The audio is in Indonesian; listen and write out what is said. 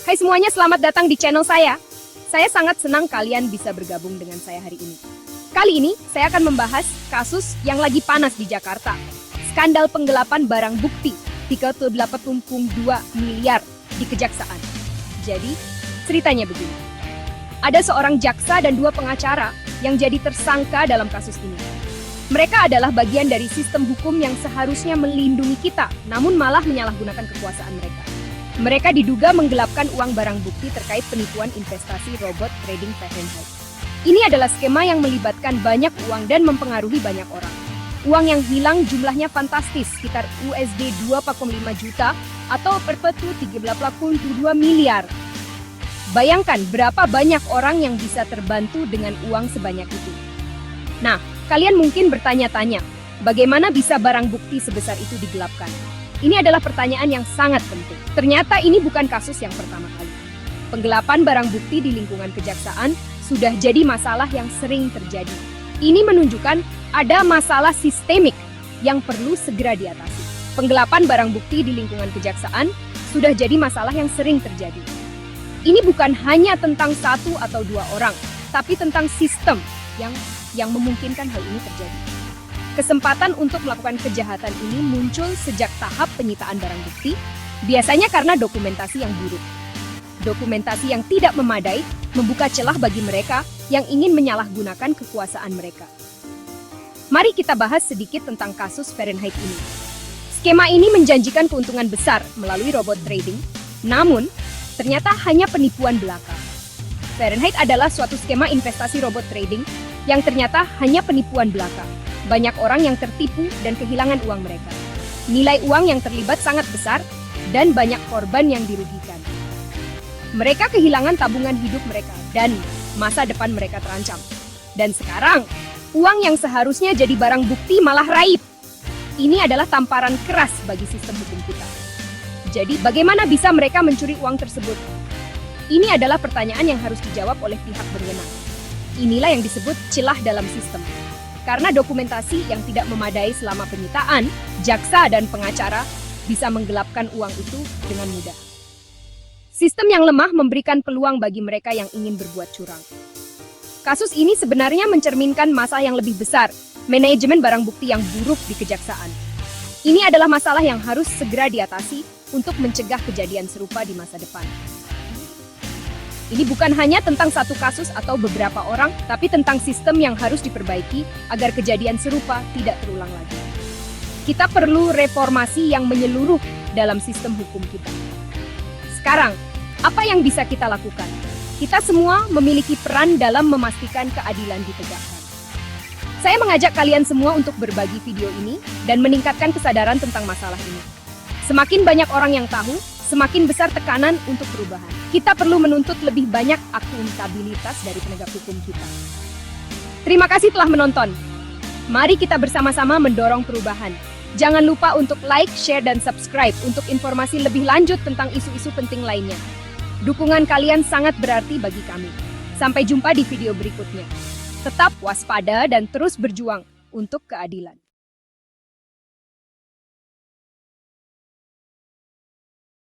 Hai semuanya, selamat datang di channel saya. Saya sangat senang kalian bisa bergabung dengan saya hari ini. Kali ini, saya akan membahas kasus yang lagi panas di Jakarta. Skandal penggelapan barang bukti 38,2 miliar di Kejaksaan. Jadi, ceritanya begini. Ada seorang jaksa dan 2 pengacara yang jadi tersangka dalam kasus ini. Mereka adalah bagian dari sistem hukum yang seharusnya melindungi kita, namun malah menyalahgunakan kekuasaan mereka. Mereka diduga menggelapkan uang barang bukti terkait penipuan investasi robot trading Fahrenheit. Ini adalah skema yang melibatkan banyak uang dan mempengaruhi banyak orang. Uang yang hilang jumlahnya fantastis, sekitar USD 2,5 juta atau perpetu 13,2 miliar. Bayangkan berapa banyak orang yang bisa terbantu dengan uang sebanyak itu. Nah, kalian mungkin bertanya-tanya, bagaimana bisa barang bukti sebesar itu digelapkan? Ini adalah pertanyaan yang sangat penting. Ternyata ini bukan kasus yang pertama kali. Penggelapan barang bukti di lingkungan kejaksaan sudah jadi masalah yang sering terjadi. Ini menunjukkan ada masalah sistemik yang perlu segera diatasi. Penggelapan barang bukti di lingkungan kejaksaan sudah jadi masalah yang sering terjadi. Ini bukan hanya tentang 1 atau 2 orang, tapi tentang sistem yang memungkinkan hal ini terjadi. Kesempatan untuk melakukan kejahatan ini muncul sejak tahap penyitaan barang bukti, biasanya karena dokumentasi yang buruk. Dokumentasi yang tidak memadai membuka celah bagi mereka yang ingin menyalahgunakan kekuasaan mereka. Mari kita bahas sedikit tentang kasus Fahrenheit ini. Skema ini menjanjikan keuntungan besar melalui robot trading, namun ternyata hanya penipuan belaka. Fahrenheit adalah suatu skema investasi robot trading yang ternyata hanya penipuan belaka. Banyak orang yang tertipu dan kehilangan uang mereka. Nilai uang yang terlibat sangat besar dan banyak korban yang dirugikan. Mereka kehilangan tabungan hidup mereka dan masa depan mereka terancam. Dan sekarang, uang yang seharusnya jadi barang bukti malah raib. Ini adalah tamparan keras bagi sistem hukum kita. Jadi, bagaimana bisa mereka mencuri uang tersebut? Ini adalah pertanyaan yang harus dijawab oleh pihak berwenang. Inilah yang disebut celah dalam sistem. Karena dokumentasi yang tidak memadai selama penyitaan, jaksa dan pengacara bisa menggelapkan uang itu dengan mudah. Sistem yang lemah memberikan peluang bagi mereka yang ingin berbuat curang. Kasus ini sebenarnya mencerminkan masalah yang lebih besar, manajemen barang bukti yang buruk di kejaksaan. Ini adalah masalah yang harus segera diatasi untuk mencegah kejadian serupa di masa depan. Ini bukan hanya tentang satu kasus atau beberapa orang, tapi tentang sistem yang harus diperbaiki agar kejadian serupa tidak terulang lagi. Kita perlu reformasi yang menyeluruh dalam sistem hukum kita. Sekarang, apa yang bisa kita lakukan? Kita semua memiliki peran dalam memastikan keadilan ditegakkan. Saya mengajak kalian semua untuk berbagi video ini dan meningkatkan kesadaran tentang masalah ini. Semakin banyak orang yang tahu, semakin besar tekanan untuk perubahan. Kita perlu menuntut lebih banyak akuntabilitas dari penegak hukum kita. Terima kasih telah menonton. Mari kita bersama-sama mendorong perubahan. Jangan lupa untuk like, share, dan subscribe untuk informasi lebih lanjut tentang isu-isu penting lainnya. Dukungan kalian sangat berarti bagi kami. Sampai jumpa di video berikutnya. Tetap waspada dan terus berjuang untuk keadilan.